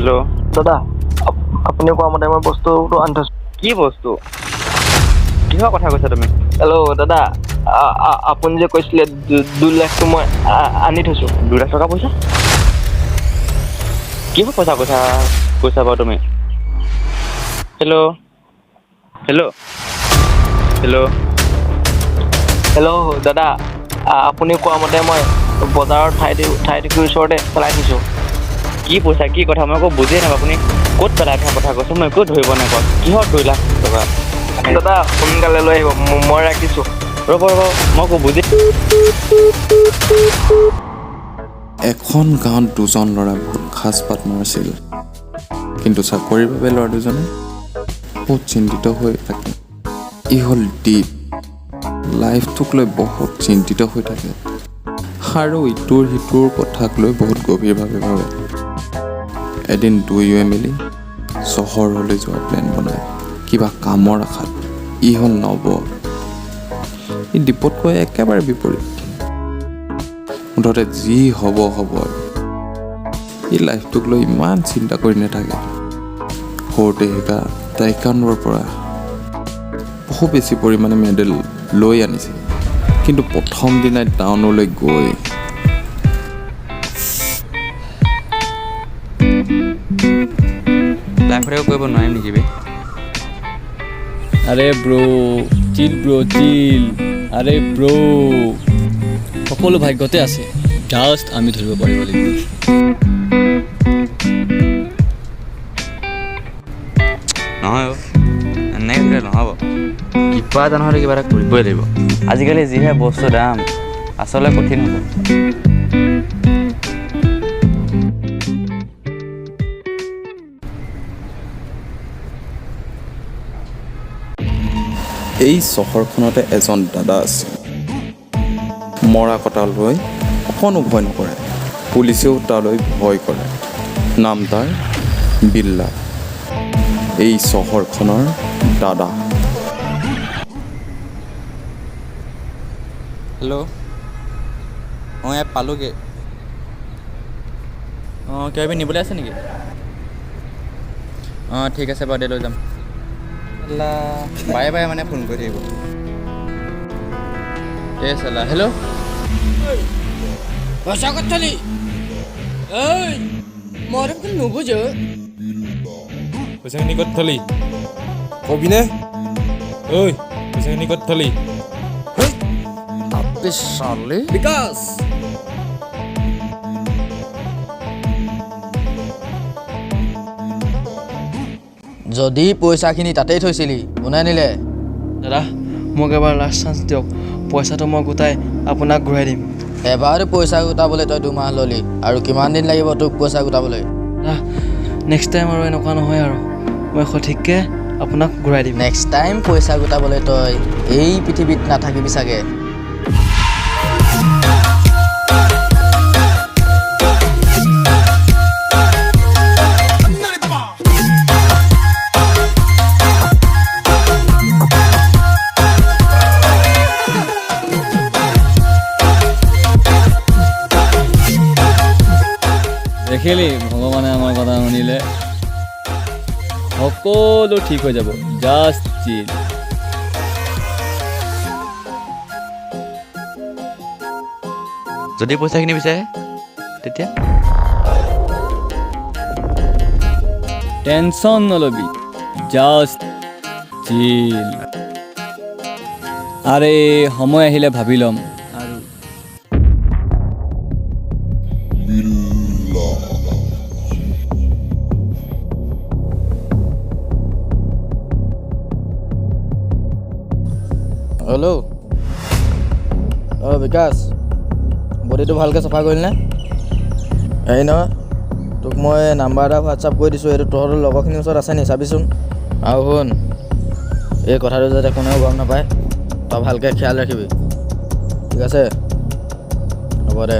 Hello' দাদা আপুনি কোৱা মতে মই বস্তুটো আনি থৈছোঁ। কি বস্তু? কিহৰ কথা কৈছা তুমি? হেল্ল' দাদা আপুনি যে কৈছিলে 2 লাখটো মই আনি থৈছোঁ। 2 লাখ টকা পইচা? কিহৰ পইচা কৈছা বাৰু তুমি? হেল্ল' হেল্ল' হেল্ল' হেল্ল' দাদা আপুনি কোৱা মতে মই বজাৰৰ ঠাইটুকুৰ ওচৰতে পেলাই থৈছোঁ। কি পইচা কি কথা মই একো বুজিয়ে নাপাওঁ। আপুনি ক'ত পেলাই থোৱা কথা কৈছে মই একো ধৰিব নাই পৰা। কিহৰ 2 লাখ টকা? দাদা সোনকালে লৈ আহিব মই ৰাখিছোঁ। ৰ'ব মই একো বুজি এখন গাঁৱত 2জন ল'ৰা বহুত সাজ পাত মাৰিছিল, কিন্তু চাকৰিৰ বাবে ল'ৰা দুজনে বহুত চিন্তিত হৈ থাকে। ই হ'ল দ্বীপ। লাইফটোক লৈ বহুত চিন্তিত হৈ থাকে আৰু ইটোৰ সিটোৰ কথাক লৈ বহুত গভীৰভাৱে ভাবে। এদিন দুয়োৱে মিলি চহৰলৈ যোৱাৰ প্লেন বনায় কিবা কামৰ আশাত। ই হ'ল নৱ। ই দ্বীপতকৈ একেবাৰে বিপৰীত। মুঠতে যি হ'ব আৰু ই লাইফটোক লৈ ইমান চিন্তা কৰি নাথাকে। সৰুতে শিকা টাইকাণ্ডোৰ পৰা বহু বেছি পৰিমাণে মেডেল লৈ আনিছে, কিন্তু প্ৰথম দিনাই টাউনলৈ গৈ লাইফত একো কৰিব নোৱাৰিম নেকি বে? আৰে চিল। আৰে সকলো ভাগ্যতে আছে, জাষ্ট আমি ধৰিব পাৰিব লাগিব। নহয় এনেকৈ নহ'ব। কিবা এটা নহ'লে কিবা এটা কৰিবই লাগিব। আজিকালি যিহে বস্তুৰ দাম আচলতে কঠিন হ'ব। এই চহৰখনতে এজন দাদা আছে। মৰা কটা লৈ অকণো ভয় নকৰে। পুলিচেও তালৈ ভয় কৰে। নাম তাৰ বিল্লা। এই চহৰখনৰ দাদা। হেল্ল' মই ইয়াত পালোঁগৈ। কিবা কিবি নিবলৈ আছে নেকি? ঠিক আছে বাৰু দে, লৈ যাম। বাৰে মানে ফোন কৰি থাকিব। হেল্ল' পইচা ক'ত থলি? মই দেখোন নুবুজো। পইচাখিনি ক'ত থলি কবিনে? পইচাখিনি ক'ত থলি? বিকাশ যদি পইচাখিনি তাতেই থৈছিলি, কোনে নিলে? দাদা মোক এবাৰ লাষ্ট চান্স দিয়ক। পইচাটো মই গোটাই আপোনাক ঘূৰাই দিম। এবাৰতো পইচা গোটাবলৈ তই 2 মাহ ল'লি, আৰু কিমান দিন লাগিব তোক পইচা গোটাবলৈ? নেক্সট টাইম আৰু এনেকুৱা নহয় আৰু মই সঠিককৈ আপোনাক ঘূৰাই দিম। নেক্সট টাইম পইচা গোটাবলৈ তই এই পৃথিৱীত নাথাকিবি চাগে। দেখিলি ভগৱানে আমাৰ কথা শুনিলে, সকলো ঠিক হৈ যাব। জাষ্ট চিল। যদি পইচাখিনি বিচাৰে তেতিয়া টেনশ্যন নলবি, জাষ্ট চিল। আৰে সময় আহিলে ভাবি ল'ম। আৰু হেল্ল' বিকাশ, বডিটো ভালকৈ চাফা কৰিলনে? হেৰি নহয়, তোক মই নাম্বাৰ এটা হোৱাটছআপ কৰি দিছোঁ। এইটো তহঁতৰ লগৰখিনিৰ ওচৰত আছে নি চাবিচোন। আৰু শুন, এই কথাটো যাতে কোনেও গম নাপায়, তই ভালকৈ খেয়াল ৰাখিবি, ঠিক আছে? হ'ব দে।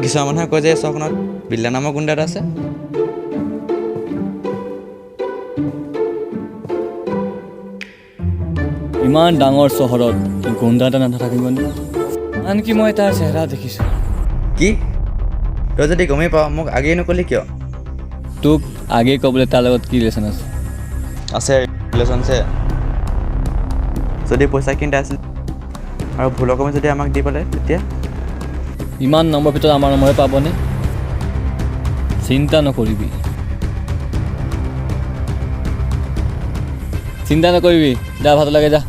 কিছুমান মানুহে কয় যে চহৰখনত বিল্লা নামৰ গুণ্ডা এটা আছে। ইমান ডাঙৰ চহৰত গোন্ধা এটা নাথাকিবনে আনকি মই তাৰ চেহেৰা দেখিছোঁ কি তই যদি গমেই পাৱ মোক আগেই নকলি কিয় তোক আগেই ক'বলৈ তাৰ লগত কি ৰিলেশ্যন আছে আছে ৰিলেশ্যন আছে যদি পইচা কিনিতে আছিল আৰু ভুলকমে যদি আমাক দি পেলাই তেতিয়া ইমান নম্বৰ ভিতৰত আমাৰ নম্বৰে পাবনে চিন্তা নকৰিবি যা ভাত লাগে যা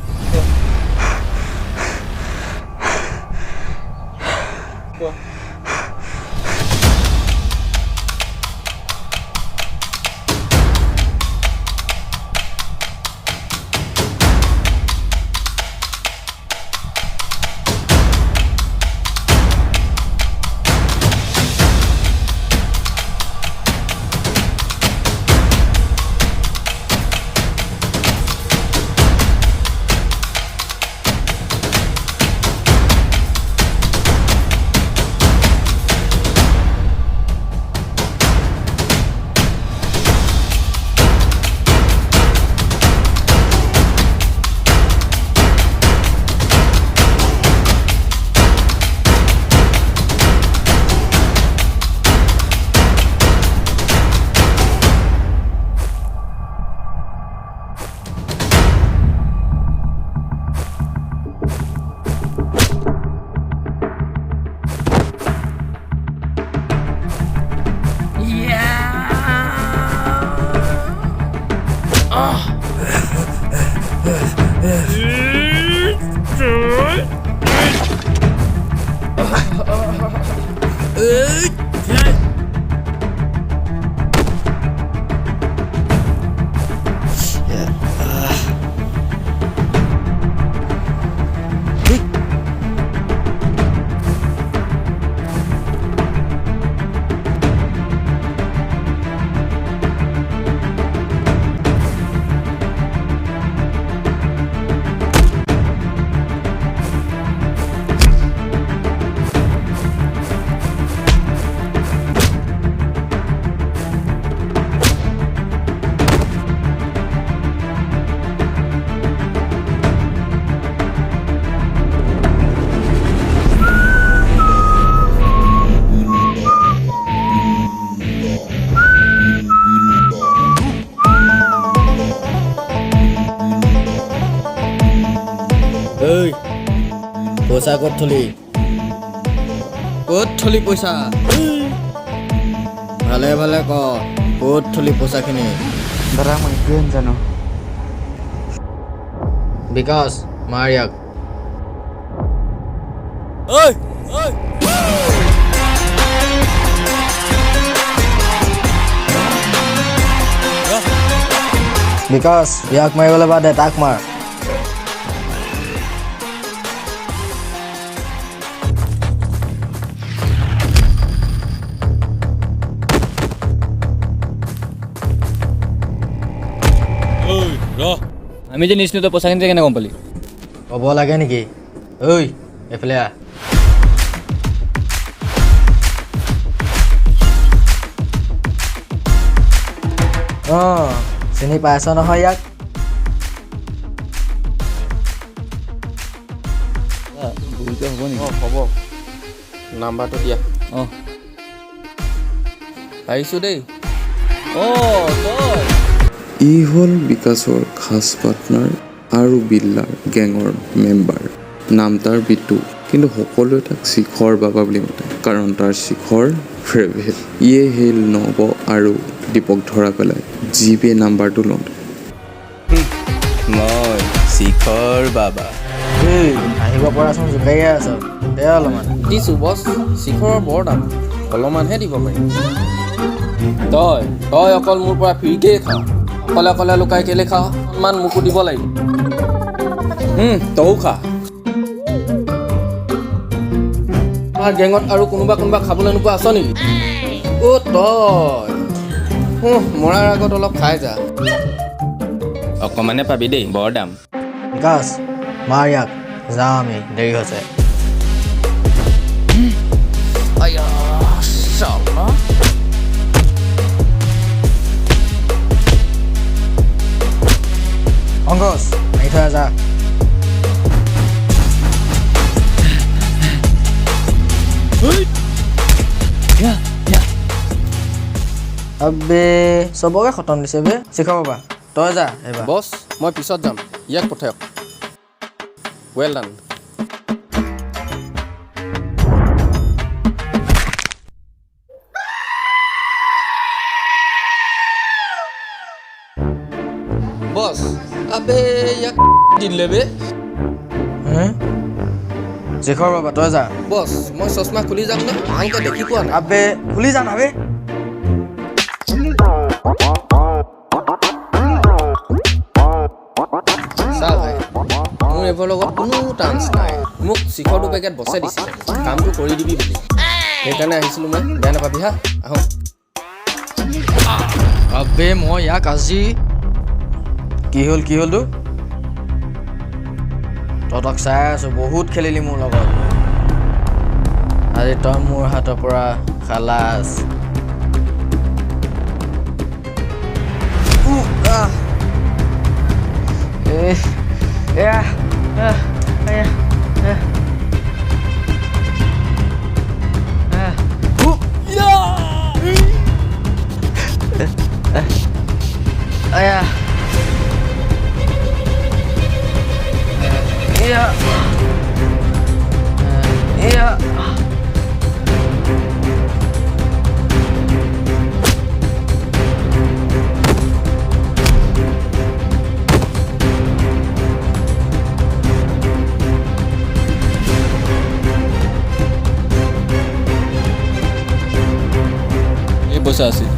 পইচা ক'ত থলি পইচা ভালে ভালে ক ক'ত থলি পইচাখিনি দাদা মই একোৱে নাজানো বিকাশ মাৰ ইয়াক বিকাশ ইয়াক মাৰিবলৈ বাদে তাক মাৰ আমি যে নিচিনো তই পইচাখিনি কেনে গম পালি ক'ব লাগে নেকি ঐ এইফালে আহ চিনি পাইছ নহয় ইয়াক ভুলকৈ হ'ব নেকি হ'ব নাম্বাৰটো দিয়া অঁ পাৰিছোঁ দেই তই ই হ'ল বিকাশৰ খাছ পাৰ্টনাৰ আৰু বিল্লাৰ গেঙৰ মেম্বাৰ নাম তাৰ বিটু কিন্তু সকলোৱে তাক শিখৰ বাবা বুলি মাতে কাৰণ তাৰ শিখৰ ফেভৰেট ইয়ে হেল নব আৰু দীপক ধৰা পেলাই জিপে নাম্বাৰটো লওঁতে মই শিখৰ বাবা আহিব পৰাচোন জোকাৰিয়ে আছ দে অলপমান দিছোঁ বছ শিখৰৰ বৰ দাম অলপমানহে দিব পাৰিম তই অকল মোৰ পৰা ফ্ৰীকেই খাওঁ অকলে লুকাই কেলে খাওঁ সন্মান মোকো দিব লাগিব তও খা আমাৰ গেঙত আৰু কোনোবা খাবলৈ নোপোৱা আছ নেকি তই মৰাৰ আগত অলপ খাই যা অকণমানে পাবি দেই বৰ দাম বিকাশ মাৰ ইয়াক যাওঁ আমি দেৰি হৈছে অংকুশ আহি থৈ যা আবে চবকে খতম দিছে বে শিখা বাবা তই যা এবাৰ বছ মই পিছত যাম ইয়াক পঠাওক ৱেল ডান বছ আবে ইয়াক দিলে বে শিখৰ বাবা তই যা বছ মই চশমা খুলি যাম নে ভালকে দেখি পোৱা নাই আবে খুলি যা না বে চা ভাই মোৰ এইবোৰৰ লগত কোনো টান্স নাই মোক শিখৰটো পেকেট বচাই দিছিলে কামটো কৰি দিবি বুলি সেইকাৰণে আহিছিলোঁ মই বেয়া নাপাবি হা আহোঁ আবে মই ইয়াক আজি কি হ'ল তো তহঁতক চাই আছোঁ বহুত খেলিলি মোৰ লগত আজি তই মোৰ হাতৰ পৰা খালাচ এই পইচা আছিল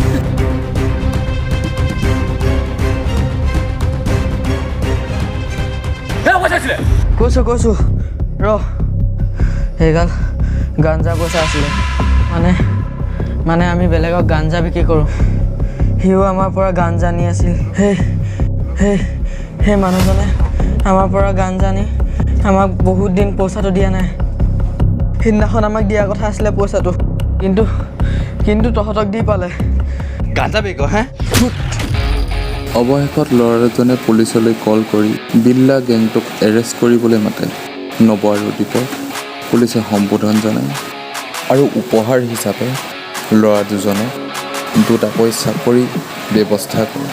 কৈছোঁ ৰ সেইগাল গাঞ্জা পইচা আছিলে মানে আমি বেলেগক গাঞ্জা বিক্ৰী কৰোঁ সিও আমাৰ পৰা গাঞ্জা নি আছিল সেই মানুহজনে আমাৰ পৰা গাঞ্জা নি আমাক বহুত দিন পইচাটো দিয়া নাই সিদিনাখন আমাক দিয়া কথা আছিলে পইচাটো কিন্তু তহঁতক দি পালে গাঞ্জা বিকো হে অৱশেষত ল'ৰাজনে পুলিচলৈ কল কৰি বিল্লা গেংটোক এৰেষ্ট কৰিবলৈ মাতে নৱ আৰু দীপক পুলিচে সম্বোধন জনায় আৰু উপহাৰ হিচাপে ল'ৰা দুজনক দুটাকৈ চাকৰি ব্যৱস্থা কৰে